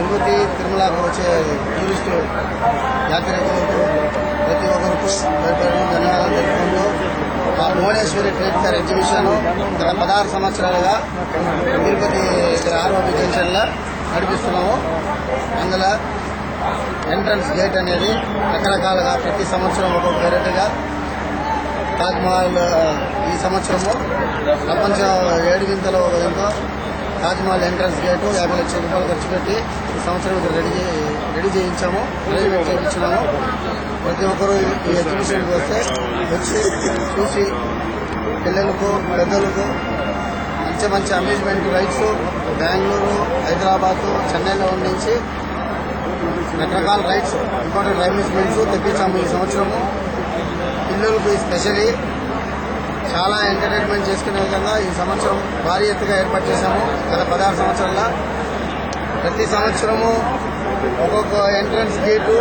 తిరుపతి తిరుమలకు వచ్చే టూరిస్టు యాత్రికులకు ప్రతి ఒక్కరికి ధన్యవాదాలు తెలుపుకుంటూ మా భువనేశ్వరి ట్రేడ్ ఫేర్ ఎగ్జిబిషన్ గత 16 సంవత్సరాలుగా తిరుపతి ఆర్ఓబి జంక్షన్లో నడిపిస్తున్నాము. అందులో ఎంట్రన్స్ గేట్ అనేది రకరకాలుగా ప్రతి సంవత్సరం ఒక్కొక్క వెరైటీగా తాజ్మహల్ ఈ సంవత్సరము ప్రపంచం 7 వింతలో ఒక వింత తాజ్మహల్ ఎంట్రన్స్ గేటు 50 లక్షల రూపాయలు ఖర్చు పెట్టి ఈ సంవత్సరం రెడీ చేయించాము, అరేంజ్మెంట్ చేయించినాము. ప్రతి ఒక్కరూ ఈ ఎగ్జిబిషన్కి వచ్చి చూసి పిల్లలకు పెద్దలకు మంచి అమ్యూజ్మెంట్ రైడ్స్ బెంగళూరు, హైదరాబాదు, చెన్నైలో నుంచి రకరకాల రైడ్స్ ఇంపార్టెంట్ అమ్యూజ్మెంట్స్ తెప్పించాము. ఈ సంవత్సరము పిల్లలకు స్పెషల్లీ చాలా ఎంటర్టైన్మెంట్ చేసుకునే విధంగా ఈ సంవత్సరం భారీ ఎత్తుగా ఏర్పాటు చేశాము. గత 16 సంవత్సరాల ప్రతి సంవత్సరము ఒక్కొక్క ఎంట్రన్స్ గేటు